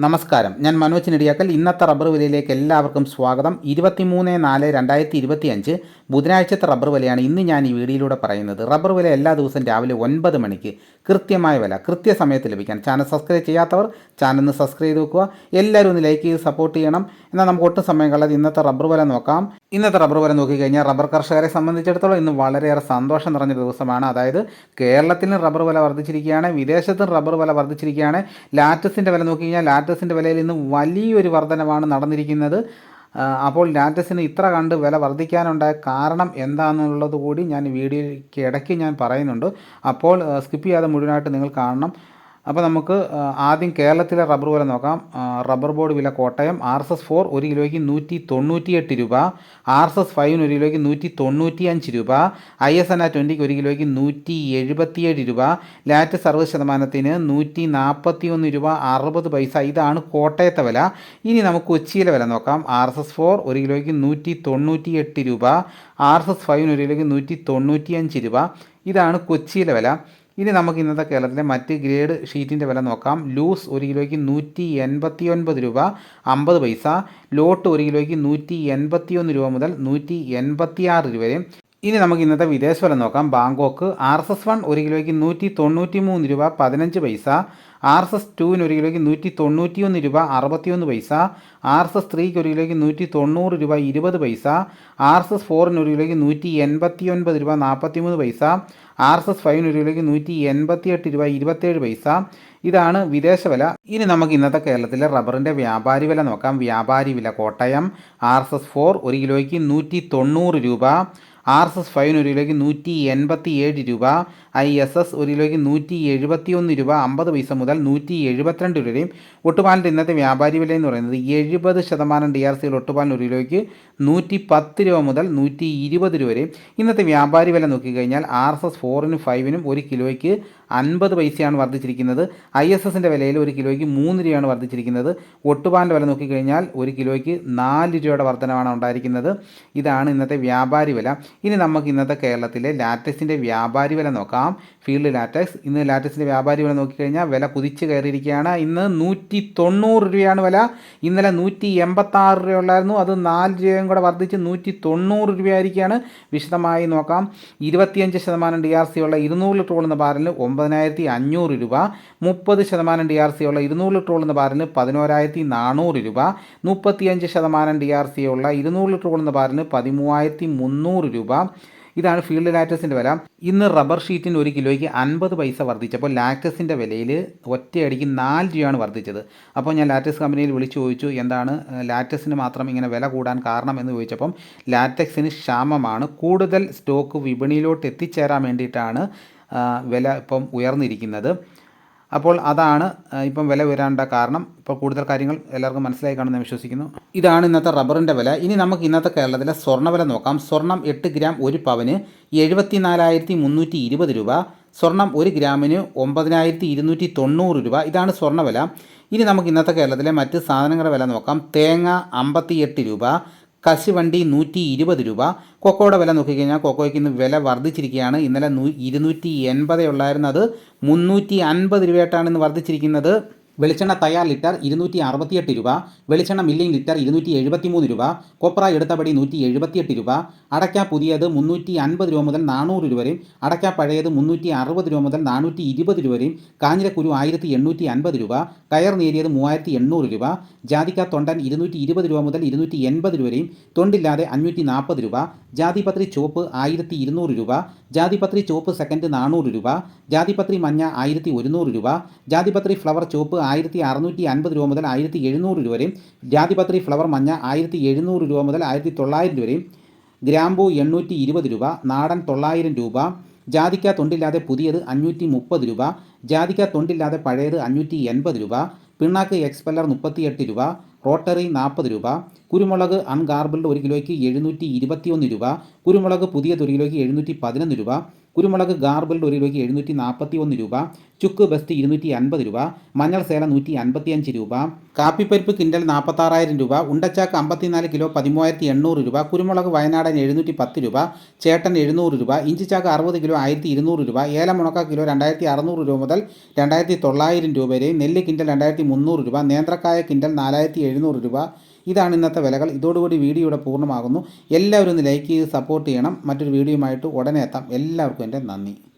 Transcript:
നമസ്കാരം, ഞാൻ മനോജ് നെടിയാക്കൽ. ഇന്നത്തെ റബ്ബർ വിലയിലേക്ക് എല്ലാവർക്കും സ്വാഗതം. 23/4/2025 ബുധനാഴ്ചത്തെ റബ്ബർ വിലയാണ് ഇന്ന് ഞാൻ ഈ വീഡിയോയിലൂടെ പറയുന്നത്. റബ്ബർ വില എല്ലാ ദിവസവും രാവിലെ 9 മണിക്ക് കൃത്യമായ വില കൃത്യസമയത്ത് ലഭിക്കാൻ ചാനൽ സബ്സ്ക്രൈബ് ചെയ്യാത്തവർ ചാനൽ ഒന്ന് സബ്സ്ക്രൈബ് ചെയ്ത് വെക്കുക. എല്ലാവരും ഒന്ന് ലൈക്ക് ചെയ്ത് സപ്പോർട്ട് ചെയ്യണം. എന്നാൽ നമുക്ക് ഒട്ടും സമയം കളയാതെ ഇന്നത്തെ റബ്ബർ വില നോക്കാം. ഇന്നത്തെ റബ്ബർ വില നോക്കിക്കഴിഞ്ഞാൽ റബ്ബർ കർഷകരെ സംബന്ധിച്ചിടത്തോളം ഇന്ന് വളരെയേറെ സന്തോഷം നിറഞ്ഞ ദിവസമാണ്. അതായത് കേരളത്തിലും റബ്ബർ വില വർദ്ധിച്ചിരിക്കുകയാണ്, വിദേശത്തും റബ്ബർ വില വർദ്ധിച്ചിരിക്കുകയാണ്. ലാറ്റസിൻ്റെ വില നോക്കിക്കഴിഞ്ഞാൽ ലാറ്റസിൻ്റെ വിലയിൽ ഇന്ന് വലിയൊരു വർധനമാണ് നടന്നിരിക്കുന്നത്. അപ്പോൾ ലാറ്റസിന് ഇത്ര കണ്ട് വില വർദ്ധിക്കാനുണ്ടായ കാരണം എന്താണെന്നുള്ളത് കൂടി ഞാൻ വീഡിയോയ്ക്ക് ഇടയ്ക്ക് ഞാൻ പറയുന്നുണ്ട്. അപ്പോൾ സ്കിപ്പ് ചെയ്യാതെ മുഴുവനായിട്ട് നിങ്ങൾ കാണണം. അപ്പോൾ നമുക്ക് ആദ്യം കേരളത്തിലെ റബ്ബർ വില നോക്കാം. റബ്ബർ ബോർഡ് വില കോട്ടയം RSS 4 1 കിലോയ്ക്ക് 198 രൂപ, RSS 5 1 കിലോയ്ക്ക് 195 രൂപ, ISNA 20 1 കിലോയ്ക്ക് 177 രൂപ, ലാറ്റ് 60% 141 രൂപ 60 പൈസ. ഇതാണ് കോട്ടയത്തെ വില. ഇനി നമുക്ക് കൊച്ചിയിലെ വില നോക്കാം. RSS 4 1 കിലോയ്ക്ക് 198 രൂപ, RSS 5 1 കിലോയ്ക്ക് 195 രൂപ. ഇതാണ് കൊച്ചിയിലെ വില. ഇനി നമുക്ക് ഇന്നത്തെ കേരളത്തിലെ മറ്റ് ഗ്രേഡ് ഷീറ്റിൻ്റെ വില നോക്കാം. ലൂസ് 1 കിലോയ്ക്ക് 189 രൂപ 50 പൈസ, ലോട്ട് 1 കിലോയ്ക്ക് 181 രൂപ മുതൽ 186 രൂപ വരെ. ഇനി നമുക്ക് ഇന്നത്തെ വിദേശ വില നോക്കാം. ബാങ്കോക്ക് RSS 1 1 കിലോയ്ക്ക് 193 രൂപ 15 പൈസ, RSS 2 1 കിലോയ്ക്ക് 191 രൂപ 61 പൈസ, RSS 3 1 കിലോയ്ക്ക് 190 രൂപ 20 പൈസ, RSS 4 1 കിലോയ്ക്ക് 189 രൂപ 43 പൈസ, RSS 5 1 കിലോയ്ക്ക് 188 രൂപ 27 പൈസ. ഇതാണ് വിദേശ വില. ഇനി നമുക്ക് ഇന്നത്തെ കേരളത്തിലെ റബ്ബറിൻ്റെ വ്യാപാരി വില നോക്കാം. വ്യാപാരി വില കോട്ടയം RSS 4 1 കിലോയ്ക്ക് 190 രൂപ, RSS 5 1 കിലോയ്ക്ക് 187 രൂപ, ISS 1 കിലോയ്ക്ക് 171 രൂപ 50 പൈസ മുതൽ 172 രൂപ വരെയും. ഒട്ടുപാലിൻ്റെ ഇന്നത്തെ വ്യാപാരി വില എന്ന് പറയുന്നത് 70% DRC ഒട്ടുപാലിന് 1 കിലോയ്ക്ക് 110 രൂപ മുതൽ 120 രൂപ വരെയും. ഇന്നത്തെ വ്യാപാരി വില നോക്കിക്കഴിഞ്ഞാൽ RSS 4 5 1 കിലോയ്ക്ക് 50 പൈസയാണ് വർദ്ധിച്ചിരിക്കുന്നത്. ISSൻ്റെ വിലയിൽ 1 കിലോയ്ക്ക് 3 രൂപയാണ് വർദ്ധിച്ചിരിക്കുന്നത്. ഒട്ടുപാലിൻ്റെ വില നോക്കിക്കഴിഞ്ഞാൽ 1 കിലോയ്ക്ക് 4 രൂപയുടെ വർധനമാണ് ഉണ്ടായിരിക്കുന്നത്. ഇതാണ് ഇന്നത്തെ വ്യാപാരി വില. ഇനി നമുക്ക് ഇന്നത്തെ കേരളത്തിലെ ലാറ്റക്സിൻ്റെ വ്യാപാരി വില നോക്കാം. Field latex. ഇന്ന് ലാറ്റക്സിൻ്റെ വ്യാപാരി വില നോക്കിക്കഴിഞ്ഞാൽ വില കുതിച്ച് കയറിയിരിക്കുകയാണ്. ഇന്ന് 190 രൂപയാണ് വില. ഇന്നലെ 186 രൂപ ഉള്ളായിരുന്നു, അത് 4 രൂപയും കൂടെ വർദ്ധിച്ച് 190 രൂപയായിരിക്കുകയാണ്. വിശദമായി നോക്കാം. 25% DRC ഉള്ള 200 ലിറ്റർ കൊള്ളുന്ന ബാരലിന് 9500 രൂപ, 30% DRC ഉള്ള 200 ലിറ്റർ കൊള്ളുന്ന ബാരലിന് 11400 രൂപ, 35% DRC ഉള്ള 200 ലിറ്റർ കൊള്ളുന്ന ബാരലിന് 13300 രൂപ. ഇതാണ് ഫീൽഡ് ലാറ്റക്സിൻ്റെ വില. ഇന്ന് റബ്ബർ ഷീറ്റിന് 1 കിലോയ്ക്ക് 50 പൈസ വർദ്ധിച്ചപ്പോൾ ലാറ്റക്സിൻ്റെ വിലയിൽ ഒറ്റയടിക്ക് 4 രൂപയാണ് വർദ്ധിച്ചത്. അപ്പോൾ ഞാൻ ലാറ്റക്സ് കമ്പനിയിൽ വിളിച്ചു ചോദിച്ചു എന്താണ് ലാറ്റക്സിന് മാത്രം ഇങ്ങനെ വില കൂടാൻ കാരണം എന്ന് ചോദിച്ചപ്പം ലാറ്റക്സിന് ക്ഷാമമാണ്, കൂടുതൽ സ്റ്റോക്ക് വിപണിയിലോട്ട് എത്തിച്ചേരാൻ വേണ്ടിയിട്ടാണ് വില ഇപ്പം ഉയർന്നിരിക്കുന്നത്. അപ്പോൾ അതാണ് ഇപ്പം വില ഉയരാനുള്ള കാരണം. ഇപ്പോൾ കൂടുതൽ കാര്യങ്ങൾ എല്ലാവർക്കും മനസ്സിലായി കാണുമെന്ന് വിശ്വസിക്കുന്നു. ഇതാണ് ഇന്നത്തെ റബ്ബറിൻ്റെ വില. ഇനി നമുക്ക് ഇന്നത്തെ കേരളത്തിലെ സ്വർണ്ണവില നോക്കാം. സ്വർണം 8 ഗ്രാം 1 പവന് 74,320 രൂപ, സ്വർണം 1 ഗ്രാമിന് 9,290 രൂപ. ഇതാണ് സ്വർണ്ണവില. ഇനി നമുക്ക് ഇന്നത്തെ കേരളത്തിലെ മറ്റ് സാധനങ്ങളുടെ വില നോക്കാം. തേങ്ങ 58 രൂപ, കശുവണ്ടി 120 രൂപ. കൊക്കോയുടെ വില നോക്കിക്കഴിഞ്ഞാൽ കൊക്കോയ്ക്ക് ഇന്ന് വില വർദ്ധിച്ചിരിക്കുകയാണ്. ഇന്നലെ 280 ഉള്ളായിരുന്നത് 350 രൂപയായിട്ടാണ് ഇന്ന് വർദ്ധിച്ചിരിക്കുന്നത്. വെളിച്ചെണ്ണ തയ്യാർ ലിറ്റർ 268 രൂപ, വെളിച്ചെണ്ണ മില്ലിംഗ് ലിറ്റർ 273 രൂപ, കൊപ്ര എടുത്തപടി 178 രൂപ, അടയ്ക്ക പുതിയത് 350 രൂപ മുതൽ 400 രൂപ വരെയും, അടയ്ക്ക പഴയത് 360 രൂപ മുതൽ 420 രൂപ വരെയും, കാഞ്ഞിരക്കുരു 1850 രൂപ, കയർ നേരിയത് 3800 രൂപ, ജാതിക്ക തൊണ്ടൻ 220 രൂപ മുതൽ 280 രൂപ വരെയും, തൊണ്ടില്ലാതെ 540 രൂപ, ജാതിപത്രി ചുവപ്പ് 1200 രൂപ, ജാതിപത്രി ചുവപ്പ് സെക്കൻഡ് 400 രൂപ, ജാതിപത്രി മഞ്ഞ 1100 രൂപ, ജാതിപത്രി ഫ്ലവർ ചുവപ്പ് 1650 രൂപ മുതൽ 1700 രൂപ വരെയും, ജാതിപത്രി ഫ്ലവർ മഞ്ഞ 1700 രൂപ മുതൽ 1900 രൂപ വരെയും, ഗ്രാമ്പൂ 820 രൂപ, നാടൻ 900 രൂപ, ജാതിക്ക തൊണ്ടില്ലാതെ പുതിയത് 530 രൂപ, ജാതിക്ക തൊണ്ടില്ലാതെ പഴയത് 580 രൂപ, പിണ്ണാക്ക് എക്സ്പെല്ലർ 38 രൂപ, റോട്ടറി 40 രൂപ, കുരുമുളക് അൺഗാർബിൾഡ് 1 കിലോയ്ക്ക് 721 രൂപ, കുരുമുളക് പുതിയത് 1 കിലോയ്ക്ക് 711 രൂപ, കുരുമുളക് ഗാർബിൾഡ് 1 കിലോയ്ക്ക് 741 രൂപ, ചുക്ക് ബെസ്റ്റ് 250 രൂപ, മഞ്ഞൾ സേല 155 രൂപ, കാപ്പിപ്പരിപ്പ് കിൻഡൽ 46,000 രൂപ, ഉണ്ടച്ചാക്ക് 54 കിലോ 13,800 രൂപ, കുരുമുളക് വയനാടൻ 710 രൂപ, ചേട്ടൻ 700 രൂപ, ഇഞ്ചിച്ചാക്ക് 60 കിലോ 1,200 രൂപ, ഏലം ഉണക്ക കിലോ 2,600 രൂപ മുതൽ 2,900 രൂപ വരെ, നെല്ല് കിൻഡൽ 2,300 രൂപ, നേന്ത്രക്കായ കിൻഡൽ 4,700 രൂപ. ഇതാണ് ഇന്നത്തെ വിലകൾ. ഇതോടുകൂടി വീഡിയോ ഇവിടെ പൂർണ്ണമാകുന്നു. എല്ലാവരും ഒന്ന് ലൈക്ക് ചെയ്ത് സപ്പോർട്ട് ചെയ്യണം. മറ്റൊരു വീഡിയോയുമായിട്ട് ഉടനെ എത്താം. എല്ലാവർക്കും എൻ്റെ നന്ദി.